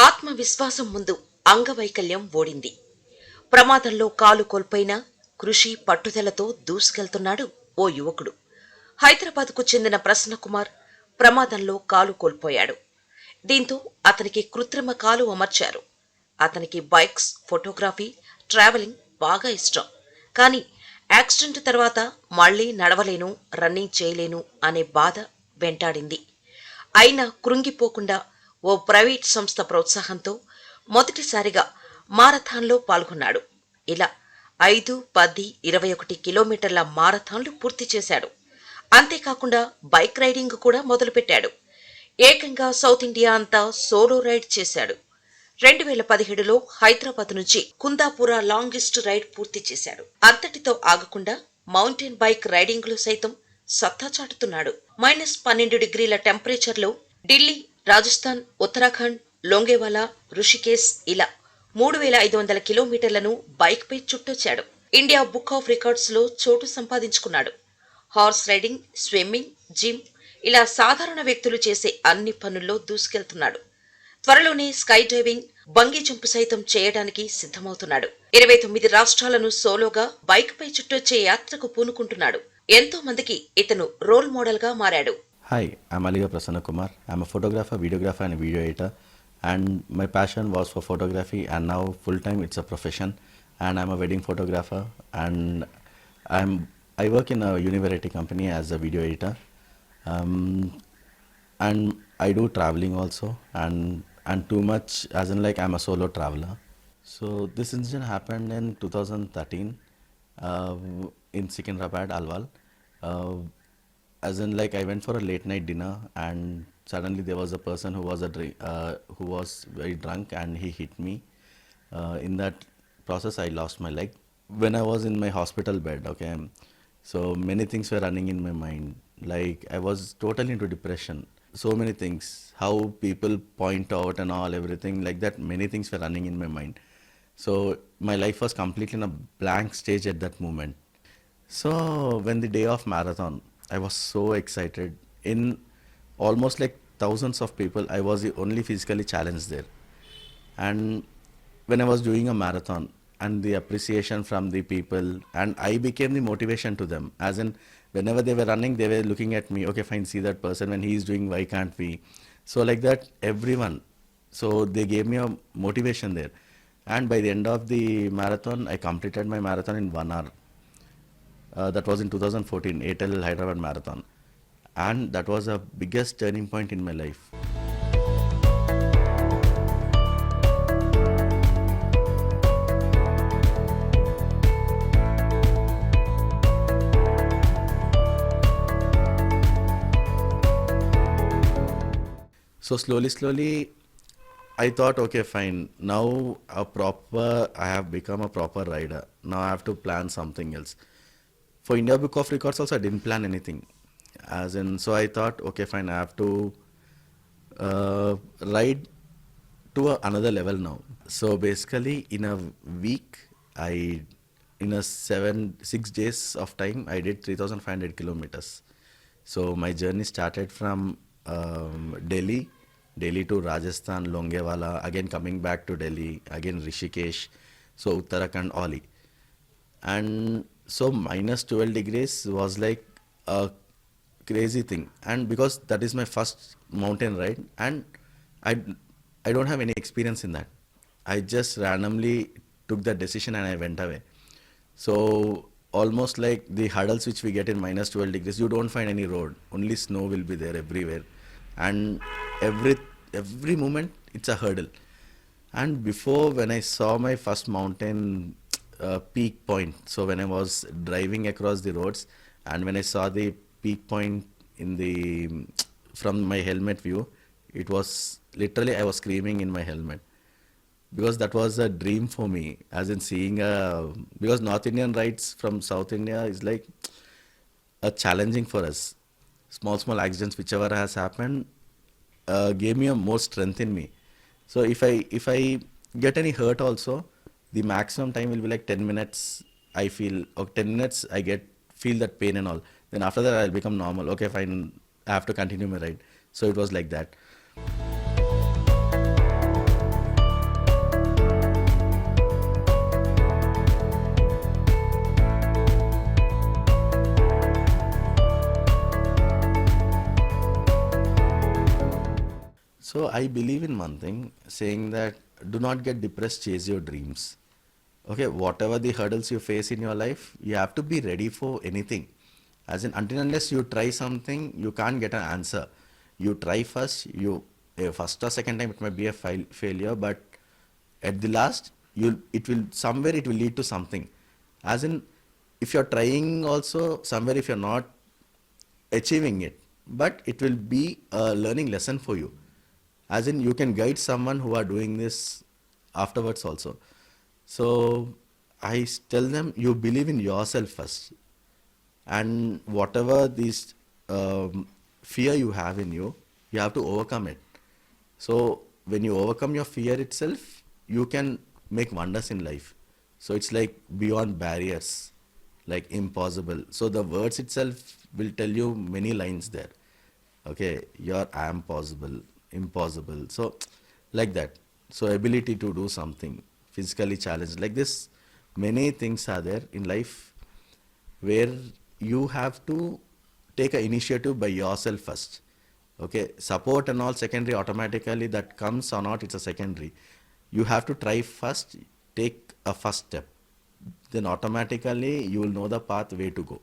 ఆత్మవిశ్వాసం ముందు అంగవైకల్యం ఓడింది. ప్రమాదంలో కాలు కోల్పోయిన కృషి పట్టుదలతో దూసుకెళ్తున్నాడు ఓ యువకుడు. హైదరాబాద్కు చెందిన ప్రసన్నకుమార్ ప్రమాదంలో కాలు కోల్పోయాడు. దీంతో అతనికి కృత్రిమ కాలు అమర్చారు. అతనికి బైక్స్, ఫోటోగ్రఫీ, ట్రావెలింగ్ బాగా ఇష్టం. కానీ యాక్సిడెంట్ తర్వాత మళ్లీ నడవలేను, రన్నింగ్ చేయలేను అనే బాధ వెంటాడింది. అయినా కృంగిపోకుండా ఓ ప్రైవేట్ సంస్థ ప్రోత్సాహంతో మొదటిసారిగా మారథాన్లో పాల్గొన్నాడు. ఇలా 5, 10, 21 కిలోమీటర్ల మారథాన్లు పూర్తి చేశాడు. అంతేకాకుండా బైక్ రైడింగ్ కూడా మొదలుపెట్టాడు. ఏకంగా సౌత్ ఇండియా అంతా సోలో రైడ్ చేశాడు. 2017లో హైదరాబాద్ నుంచి కుందాపుర లాంగెస్ట్ రైడ్ పూర్తి చేశాడు. అంతటితో ఆగకుండా మౌంటైన్ బైక్ రైడింగ్ లో సైతం సత్తా చాటుతున్నాడు. -12 డిగ్రీల టెంపరేచర్లో ఢిల్లీ, రాజస్థాన్, ఉత్తరాఖండ్, లోంగేవాలా, రుషికేశ్ ఇలా 3500 కిలోమీటర్లను బైక్ పై చుట్టొచ్చాడు. ఇండియా బుక్ ఆఫ్ రికార్డ్స్ లో చోటు సంపాదించుకున్నాడు. హార్స్ రైడింగ్, స్విమ్మింగ్, జిమ్ ఇలా సాధారణ వ్యక్తులు చేసే అన్ని పనుల్లో దూసుకెళ్తున్నాడు. త్వరలోనే స్కై డైవింగ్, బంగీ జంప్ సైతం చేయడానికి సిద్ధమవుతున్నాడు. 29 రాష్ట్రాలను సోలోగా బైక్ పై చుట్టొచ్చే యాత్రకు పూనుకుంటున్నాడు. ఎంతో మందికి ఇతను రోల్ మోడల్ గా మారాడు. Hi, I'm Aliga Prasanna Kumar. I'm a photographer, videographer, and a video editor. And my passion was for photography, and now full time it's a profession. And I'm a wedding photographer, and I work in a Univerity company as a video editor. Um, and I do traveling also, and too much as in like I'm a solo traveler. So this incident happened in 2013 uh, in Secunderabad, Alwal. Uh, as in like I went for a late night dinner, and suddenly there was a person who was very drunk, and he hit me. In that process I lost my leg when I was in my hospital bed. Okay, so many things were running in my mind, like I was totally into depression. So many things, how people point out and all, everything like that, many things were running in my mind. So my life was completely in a blank stage at that moment. So when the day of marathon, I was so excited. In almost like thousands of people, I was the only physically challenged there. And when I was doing a marathon, and the appreciation from the people, and I became the motivation to them. As in, whenever they were running, they were looking at me. Okay, fine, see that person when he is doing, why can't we? So like that, everyone. So they gave me a motivation there. And by the end of the marathon, I completed my marathon in 1 hour. That was in 2014, ATL Hyderabad Marathon. And that was the biggest turning point in my life. So slowly, I thought, okay, fine. Now I have become a proper rider. Now I have to plan something else. For India Book of Records also, I didn't plan anything. As in, so I thought, okay, fine, I have to ride to another level now. So basically, in a week, in a 6 days of time, I did 3,500 kilometers. So my journey started from Delhi to Rajasthan, Longewala, again coming back to Delhi, again Rishikesh, so Uttarakhand, Oli. And so -12 degrees was like a crazy thing. And because that is my first mountain ride, and I, I don't have any experience in that. I just randomly took that decision and I went away. So almost like the hurdles which we get in -12 degrees, you don't find any road. Only snow will be there everywhere, and every moment it's a hurdle. And before, when I saw my first mountain peak point, so when I was driving across the roads, and when I saw the peak point in the from my helmet view, it was literally I was screaming in my helmet, because that was a dream for me, as in seeing because North Indian rides from South India is like a challenging for us. Small accidents whichever has happened gave me a more strength in me. So if I get any hurt also, the maximum time will be like 10 minutes. I feel, or 10 minutes I feel that pain and all. Then after that I'll become normal. Okay, fine, I have to continue my ride. So it was like that. I believe in one thing, saying that do not get depressed, chase your dreams. Okay, whatever the hurdles you face in your life, you have to be ready for anything. As in, until unless you try something, you can't get an answer. You try first, first or second time it might be a failure, but at the last, it will somewhere it will lead to something. As in, if you're trying also, somewhere if you're not achieving it, but it will be a learning lesson for you. As in, you can guide someone who are doing this afterwards also. So tell them, you believe in yourself first, and whatever this fear you have in you, you have to overcome it. So when you overcome your fear itself, you can make wonders in life. So it's like beyond barriers, like impossible. So the words itself will tell you many lines there. Okay, your I am possible, impossible. So like that. So ability to do something, physically challenged. Like this, many things are there in life where you have to take an initiative by yourself first. Okay, support and all secondary, automatically that comes or not, it's a secondary. You have to try first, take a first step, then automatically you will know the path way to go.